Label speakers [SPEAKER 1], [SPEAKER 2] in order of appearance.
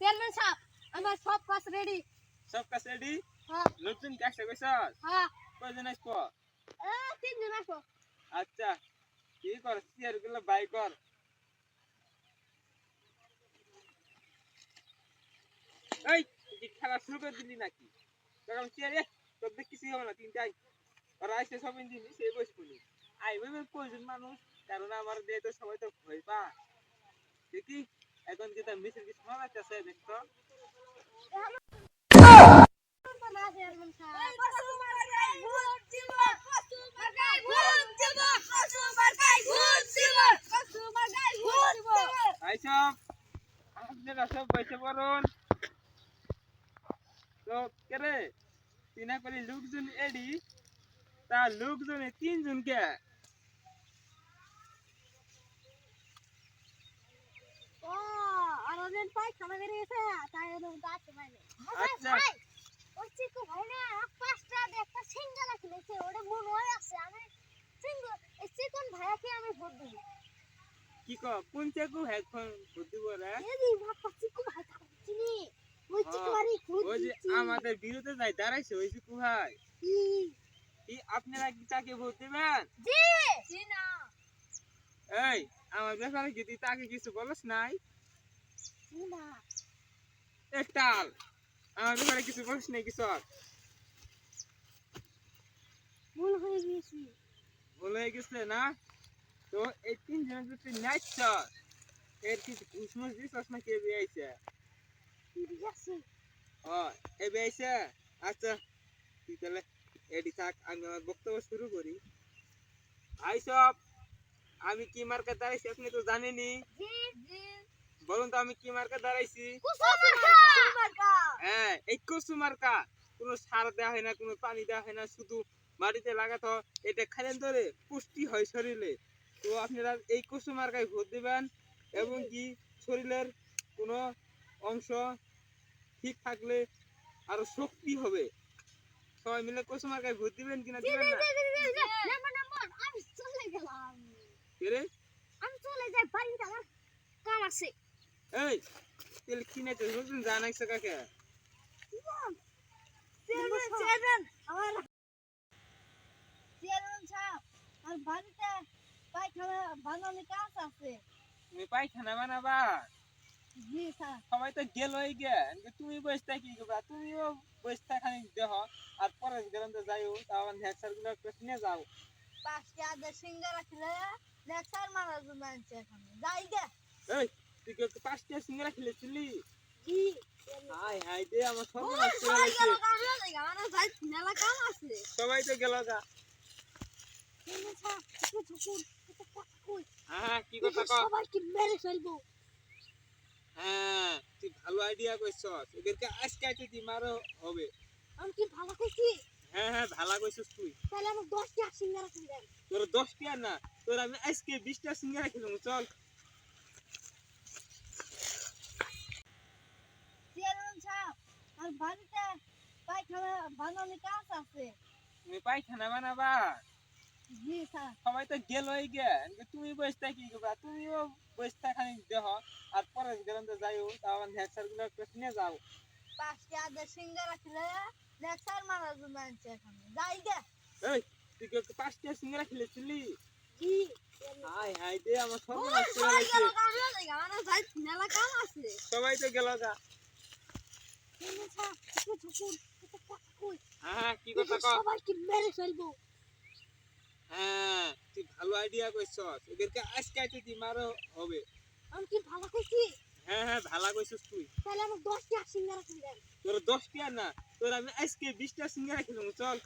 [SPEAKER 1] Chairman সাহেব আমার সব কাজ রেডি।
[SPEAKER 2] সব কাজ রেডি?
[SPEAKER 1] হ্যাঁ
[SPEAKER 2] লোকজন কি আসছে কইছস?
[SPEAKER 1] হ্যাঁ
[SPEAKER 2] কয়জন আসবো?
[SPEAKER 1] তিনজন আসবো।
[SPEAKER 2] আচ্ছা কি কর চেয়ার গুলো বাই কর। এই তুই কি খেলা শুরু করে দিলি নাকি? তখন চেয়ারে তোর দেখ কিছুই হবে না তিনটাই ওরা আসছে সব ইঞ্জিন সে বসবনি আইবে কয়জন মানুষ কারণ আমার দিয়ে তো সবাই তো ভয় পা দেখি এখন কি তার মিছিল কি শোনা যাচ্ছে দেখতো
[SPEAKER 1] চেয়ারম্যান সাহেব
[SPEAKER 2] আইসব আপনারা সব বসে পড়ুন তো কেরে তিনা করে লোকজন এডি তা লোকজনে তিনজনকে
[SPEAKER 1] পায়খানা বেরিয়েছে তাই গাছে পাইনি।
[SPEAKER 2] আচ্ছা
[SPEAKER 1] ওই চিকু ভাই না পাঁচটা একটা সিঙ্গারা খেলেছে ওটা মনে হয় আছে আমি এই চিকন ভাইয়াকে আমি ভোট দিব।
[SPEAKER 2] কি ক কোন চাকু হেডফোন বুদ্ধি বলে
[SPEAKER 1] এই ভাবটা চিকু ভাই চিনি ওই চিকু বাড়ি খুঁজ
[SPEAKER 2] ওই যে আমাদের বিরুদ্ধে যাই দাঁড়াইছে ওই চিকু ভাই কি আপনারা কি তাকে ভোট দিবেন?
[SPEAKER 1] জি জি না
[SPEAKER 2] এই আমার ব্যাপারে কি তুই তাকে কিছু বলস নাই?
[SPEAKER 1] জি না
[SPEAKER 2] একটাল আমার ব্যাপারে কিছু বলস নাই কিছু
[SPEAKER 1] ভুল হয়ে গেছি।
[SPEAKER 2] ভুল হয়ে গেছে না তো এই তিনজন যদি নাইছ এর কি ঘুষমুষ দিছস না কে বিয়াইছে?
[SPEAKER 1] ঠিক আছে
[SPEAKER 2] ও এ বিয়াইছে আচ্ছা তুই তাহলে এডি থাক আমি আমার বক্তব্য শুরু করি। ভাই সব আমি কি মার্কা দাঁড়াইছি আপনি তো জানেনই।
[SPEAKER 1] জি জি
[SPEAKER 2] বলুন তো আমি কি মার্কা দাঁড়াইছি?
[SPEAKER 1] মার্কা
[SPEAKER 2] হ্যাঁ এই কচু মার্কা কোনো সার দেওয়া হয় না কোনো পানি দেওয়া হয় না শুধু মাটিতে লাগাতো এটা খাইলেন ধরে পুষ্টি হয় শরীরে তো আপনারা এই কচু মার্কায় ভোট দিবেন এবং কি শরীরের কোনো অংশ ঠিক থাকলে আরো শক্তি হবে সবাই মিলে কচু মার্কায় ভোট দিবেন কিনা দিবেন না?
[SPEAKER 1] আমি চলে গেলাম
[SPEAKER 2] রে
[SPEAKER 1] আমি চলে যাই বাড়িতে আমার কাম আছে।
[SPEAKER 2] এই তেল কিনে তো বুঝুন জানাইছে কাকে
[SPEAKER 1] চেয়ারম্যান আমার চেয়ারম্যান সাহেব আর বাড়িতে পায়খানা বানানোর কাজ আছে।
[SPEAKER 2] তুমি পায়খানা বানাবা?
[SPEAKER 1] জি স্যার
[SPEAKER 2] সবাই তো গেলই গে তুমি বসে কি করবা তুমিও বসে খানি দেহ আর পরে গেলাম তো যাইও তাও নেক্সার গুলো কিনে যাও।
[SPEAKER 1] পাঁচটা আদা সিঙ্গারা খেলে নেক্সার মারার জন্য আনছে এখন যাই গে।
[SPEAKER 2] এই তুই কি পাঁচটা সিঙ্গারা খেলেছিলি?
[SPEAKER 1] জি
[SPEAKER 2] হাই হাই দে আমার সব নষ্ট হয়ে গেছে
[SPEAKER 1] আমার যাই মেলা কাম আছে।
[SPEAKER 2] সবাই তো গেল গা।
[SPEAKER 1] চেয়ারম্যান সাহেব একটু ঝুঁকুন একটু কথা কই
[SPEAKER 2] হ্যাঁ কি কথা কও?
[SPEAKER 1] সবাইকে মেরে ফেলবো।
[SPEAKER 2] হ্যাঁ তুই ভালো আইডিয়া কইছস এদেরকে আজকে তুই মারো হবে।
[SPEAKER 1] আমি কি ভালো কইছি?
[SPEAKER 2] হ্যাঁ হ্যাঁ ভালো কইছস তুই।
[SPEAKER 1] তাহলে আমার 10টা সিঙ্গারা কিনে দেন।
[SPEAKER 2] তোর 10টা না তোর আমি আজকে 20টা সিঙ্গারা খেলাম চল।
[SPEAKER 1] চেয়ারম্যান সাহেব আর বাড়িতে পায়খানা বানানোর কাজ আছে।
[SPEAKER 2] তুমি পায়খানা বানাবা?
[SPEAKER 1] জি স্যার
[SPEAKER 2] সবাই তো গেলই গে তুমি বসে কি করবা তুমিও বসে খানি দেহ আর পরে গেলাম তো যাইও তাও নেক্সার গুলো কিনে যাও।
[SPEAKER 1] পাঁচটা আদা সিঙ্গারা খেলে নেক্সার মারার জন্য আনছে এখন যাই গে।
[SPEAKER 2] এই তুই কি পাঁচটা সিঙ্গারা খেলেছিলি?
[SPEAKER 1] জি
[SPEAKER 2] হাই হাই দে আমার সব নষ্ট হয়ে গেছে
[SPEAKER 1] আমার যাই মেলা কাম আছে।
[SPEAKER 2] সবাই তো গেল গা।
[SPEAKER 1] চেয়ারম্যান সাহেব একটু ঝুঁকুন একটু কথা কই
[SPEAKER 2] হ্যাঁ কি কথা কও?
[SPEAKER 1] সবাইকে মেরে ফেলবো।
[SPEAKER 2] হ্যাঁ তুই ভালো আইডিয়া কইছস এদেরকে আজকে তুই মারো হবে।
[SPEAKER 1] আমি কি ভালো কইছি?
[SPEAKER 2] হ্যাঁ হ্যাঁ ভালো কইছস তুই।
[SPEAKER 1] তাহলে আমার 10টা সিঙ্গারা কিনে দেন।
[SPEAKER 2] তোর 10টা না তোর আমি আজকে 20টা সিঙ্গারা খেলাম চল।